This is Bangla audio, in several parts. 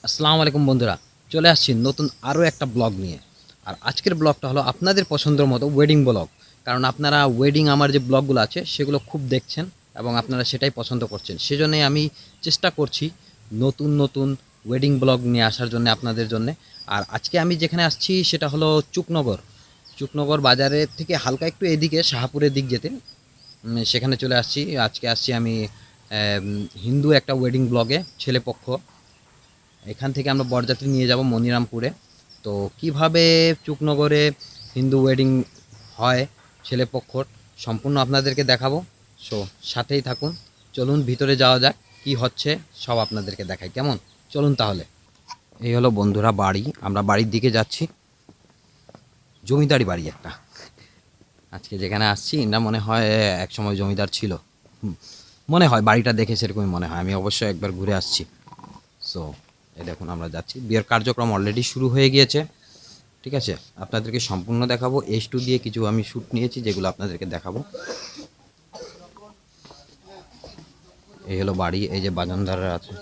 আসসালামু আলাইকুম বন্ধুরা, চলে আসছি নতুন আরও একটা ব্লগ নিয়ে। আর আজকের ব্লগটা হলো আপনাদের পছন্দের মতো ওয়েডিং ব্লগ। কারণ আপনারা ওয়েডিং আমার যে ব্লগগুলো আছে সেগুলো খুব দেখছেন এবং আপনারা সেটাই পছন্দ করছেন। সেজন্যই আমি চেষ্টা করছি নতুন নতুন ওয়েডিং ব্লগ নিয়ে আসার জন্য আপনাদের জন্যে। আর আজকে আমি যেখানে আসছি সেটা হলো চুকনগর বাজারের থেকে হালকা একটু এদিকে শাহপুরের দিক যেতে সেখানে চলে আসছি। আজকে আসছি আমি হিন্দু একটা ওয়েডিং ব্লগে, ছেলেপক্ষ। এখান থেকে আমরা বরযাত্রী নিয়ে যাব মনিরামপুরে। তো কিভাবে চুকনগরে হিন্দু ওয়েডিং হয় ছেলেপক্ষর, সম্পূর্ণ আপনাদেরকে দেখাবো। সো সাথেই থাকুন, চলুন ভিতরে যাওয়া যাক, কি হচ্ছে সব আপনাদেরকে দেখাই। কেমন? চলুন তাহলে। এই হলো বন্ধুরা বাড়ি, আমরা বাড়ির দিকে যাচ্ছি। জমিদারি বাড়ি একটা। আজকে যেখানে আসছি না, মনে হয় এক সময় জমিদার ছিল। মনে হয় বাড়িটা দেখে সেরকমই মনে হয়। আমি অবশ্যই একবার ঘুরে আসছি। সো এই দেখুন আমরা যাচ্ছি। বিয়ের কার্যক্রম অলরেডি শুরু হয়ে গিয়েছে। ঠিক আছে, আপনাদেরকে সম্পূর্ণ দেখাবো। H2 দিয়ে কিছু আমি শ্যুট নিয়েছি যেগুলো আপনাদেরকে দেখাবো। এই হলো বাড়ি, এই যে বাজানদাররা আছে।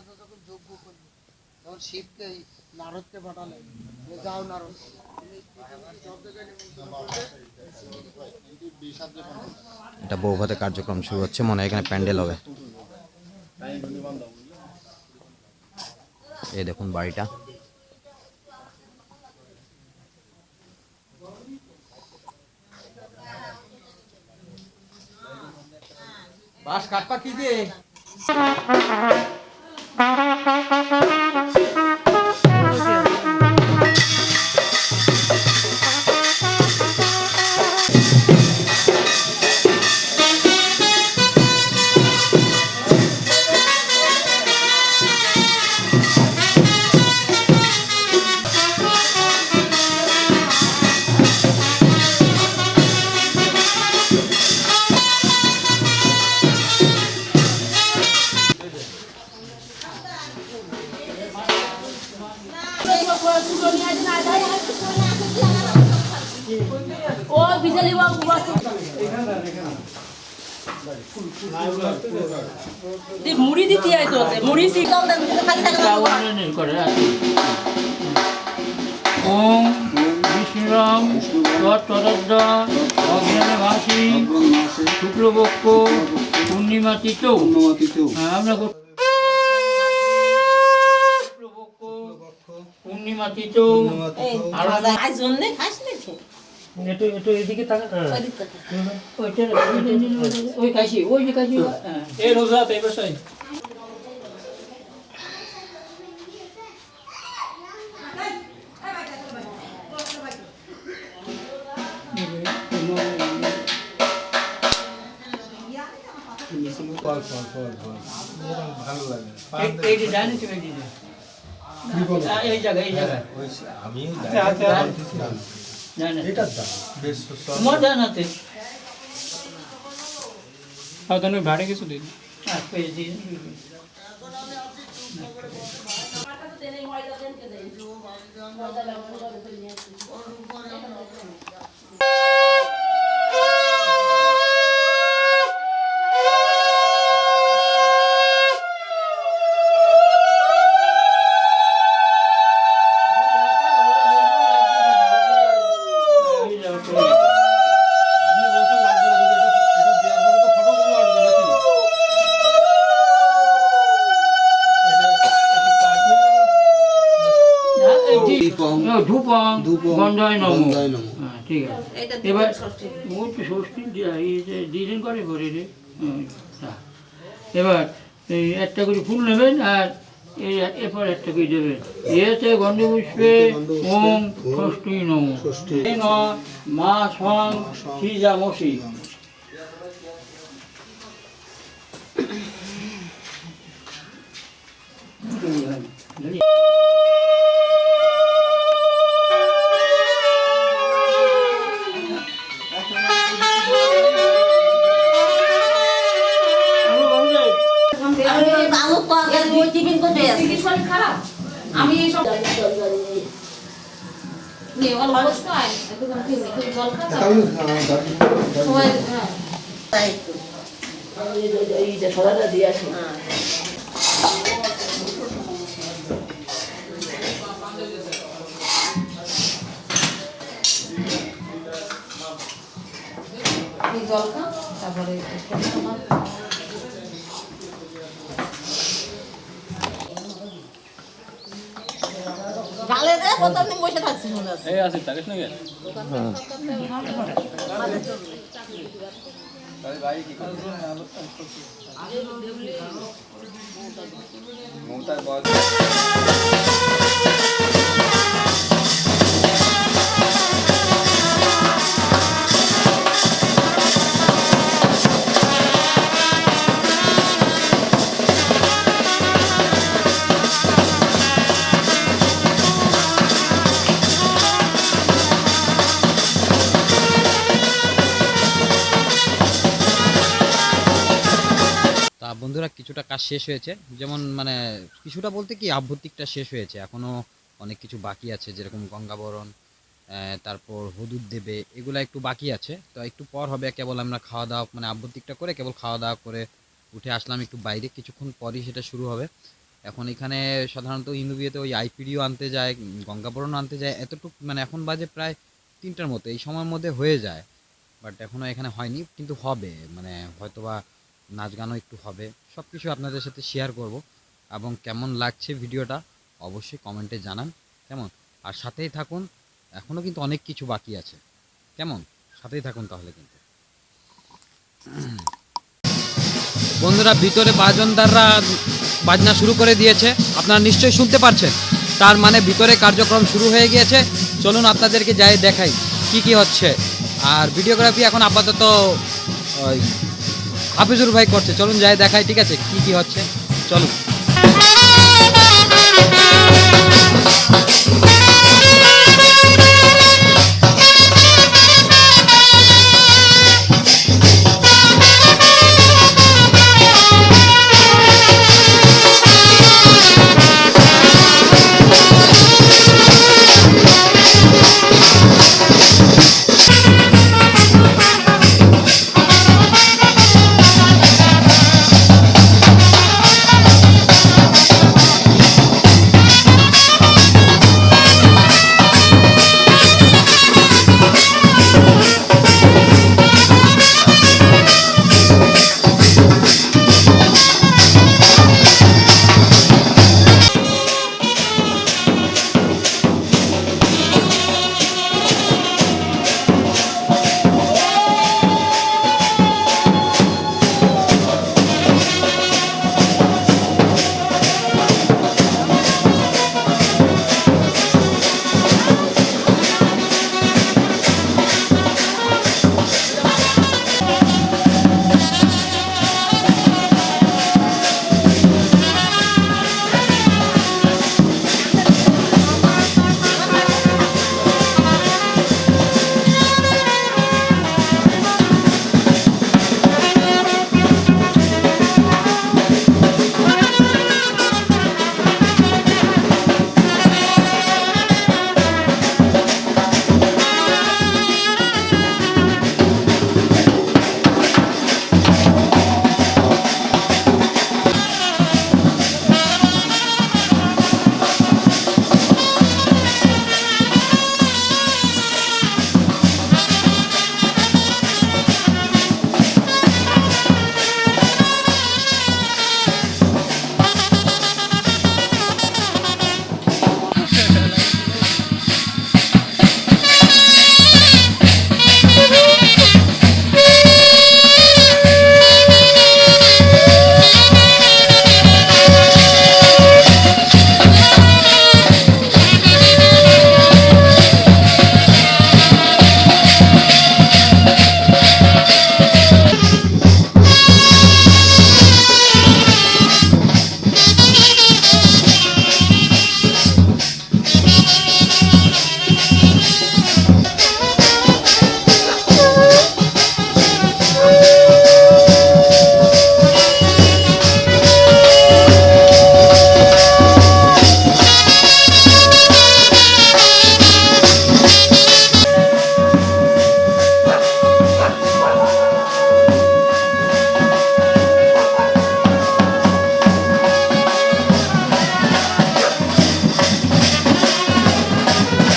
এটা বৌভাতে কার্যক্রম শুরু হচ্ছে, মনে হয় এখানে প্যান্ডেল হবে। এই দেখুন বাড়িটা। বাস কাটপা কি দিয়ে ও বিজলি বাবু মুড়ি দিতে আয় তো মুড়ি শিকাও খালি টাকা করে ওম বিষ্ণুরাম তৎপরদ্দা অজ্ঞানে ভাসি শুক্লপক্ষ পূর্ণিমাতিতেও আমরা পূর্ণিমাতিতেও আজ জন্য খাস নাকি একটু একটু এদিকে ওই কাশি ওই যে কাশি এই রোজা এই বসাই ভালো লাগে এই যে জানি তুমি দিদি এই জায়গায় আমি জানি এটার দাম বেশ তোমার জানাতে हाँ तो भाड़े की सुधी গন্ধায় নম ঠিক আছে এবার ষষ্ঠী ডিজাইন করে ঘরে রে এবার এই একটা করে ফুল নেবেন আর এই এরপর একটা করে দেবেন এতে গন্ধপুষ্পে ওম ষষ্ঠী নম মা সং শ্রীজামসী আলু তো আগে ওই টিফিন করতে আসি শরীর খারাপ আমি এই সব নে অল্প কষ্ট আয় একদম ঠিক জল খাতা সবাই হ্যাঁ তাই তো এই যে সরাটা দিয়ে আসি জল খাও তারপরে তোমার গালে দে কত আপনি বসে থাকছেন মনে আছে এই আছে তাকিস না গে তা বন্ধুরা কিছুটা কাজ শেষ হয়েছে, যেমন মানে কিছুটা বলতে কি আভ্যন্তরিকটা শেষ হয়েছে, এখনও অনেক কিছু বাকি আছে, যেরকম গঙ্গাবরণ, তারপর হদুদ দেবে, এগুলো একটু বাকি আছে। তো একটু পর হবে, কেবল আমরা খাওয়া দাওয়া মানে আভ্যন্তরিকটা করে কেবল খাওয়া দাওয়া করে উঠে আসলাম একটু বাইরে, কিছুক্ষণ পরই সেটা শুরু হবে। এখন এখানে সাধারণত হিন্দু বিয়েতে ওই আইপিডিও আনতে যায়, গঙ্গাবরণও আনতে যায়, এতটুকু মানে এখন বাজে প্রায় 3টার মতো, এই সময়ের মধ্যে হয়ে যায়। বাট এখনও এখানে হয়নি, কিন্তু হবে, মানে হয়তোবা নাচ গানও একটু হবে, সব কিছু আপনাদের সাথে শেয়ার করব। এবং কেমন লাগছে ভিডিওটা অবশ্যই কমেন্টে জানান, কেমন? আর সাথেই থাকুন, এখনও কিন্তু অনেক কিছু বাকি আছে, কেমন? সাথেই থাকুন তাহলে। কিন্তু বন্ধুরা ভিতরে বাজনদাররা বাজনা শুরু করে দিয়েছে, আপনারা নিশ্চয়ই শুনতে পারছেন, তার মানে ভিতরে কার্যক্রম শুরু হয়ে গিয়েছে। চলুন আপনাদেরকে যাই দেখাই কি কি হচ্ছে। আর ভিডিওগ্রাফি এখন আপাতত ওই হাফিজুর ভাই করছে, চলুন যাই দেখাই, ঠিক আছে, কি কি হচ্ছে চলুন।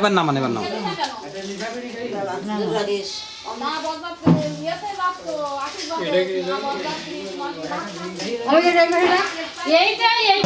এবার নামান এবার নামান। মা বদমাস করে ইয়েতে বাঁচতো, আশীর্বাদ মা বদমাস এইটাই এই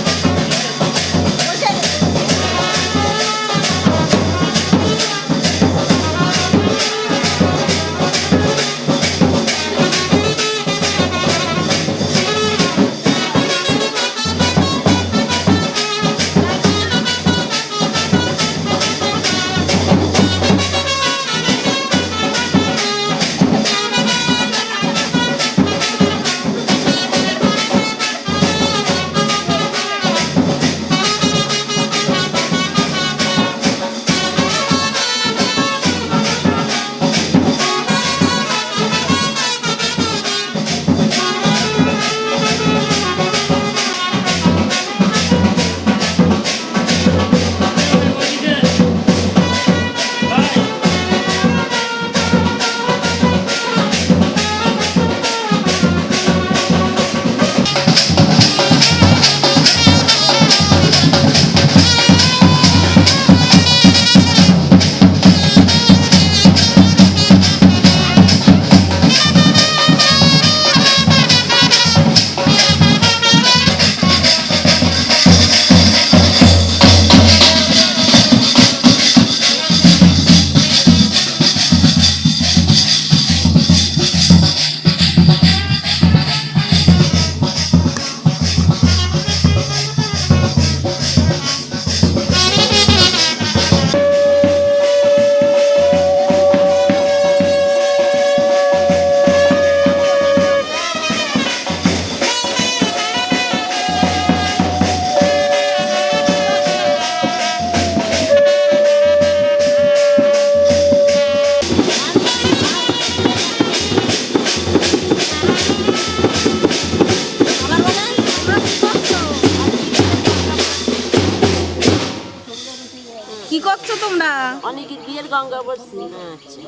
কি করছো তোমরা? অনেকের বিয়ের গঙ্গা বলছি। আচ্ছা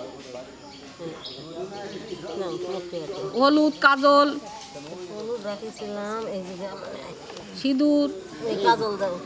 হলুদ, কাজল, হলুদ রাখিছিলাম, এই যে সিঁদুর, এই কাজল দাও।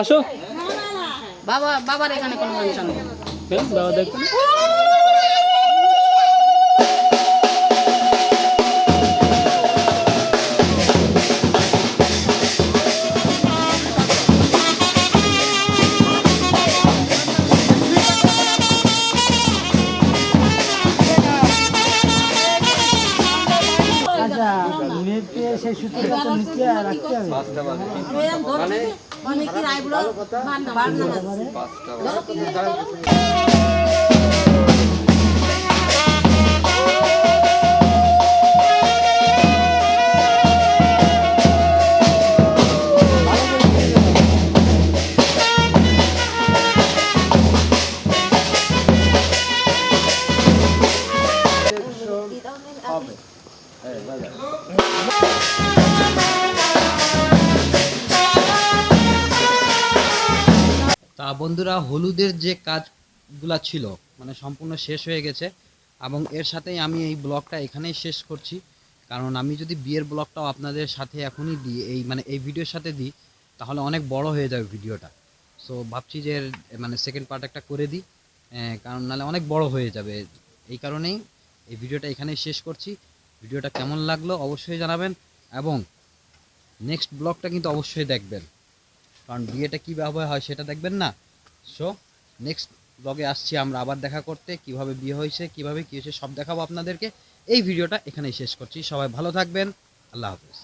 আসো বাবার এখানে কোনো ফাংশন নেই। কেন বাবা দেখবে না? মানে কি আইবুড়ো বার নামাজ তা বন্ধুরা, হলুদের যে কাজগুলা ছিল মানে সম্পূর্ণ শেষ হয়ে গেছে, এবং এর সাথেই আমি এই ব্লগটা এখানেই শেষ করছি। কারণ আমি যদি বিয়ের ব্লগটাও আপনাদের সাথে এখনই দিই, এই ভিডিওর সাথে দিই, তাহলে অনেক বড় হয়ে যাবে ভিডিওটা। সো ভাবছি যে মানে সেকেন্ড পার্ট একটা করে দিই, কারণ নাহলে অনেক বড় হয়ে যাবে। এই কারণেই এই ভিডিওটা এখানেই শেষ করছি। ভিডিওটা কেমন লাগলো অবশ্যই জানাবেন, এবং নেক্সট ব্লগটা কিন্তু অবশ্যই দেখবেন, কারণ বিয়েটা কীভাবে হয় সেটা দেখবেন না। সো নেক্সট ব্লগে আসছি আমরা আবার দেখা করতে, কিভাবে বিয়ে হয়েছে, কিভাবে কী হয়েছে সব দেখাবো আপনাদেরকে। এই ভিডিওটা এখানেই শেষ করছি। সবাই ভালো থাকবেন, আল্লাহ হাফেজ।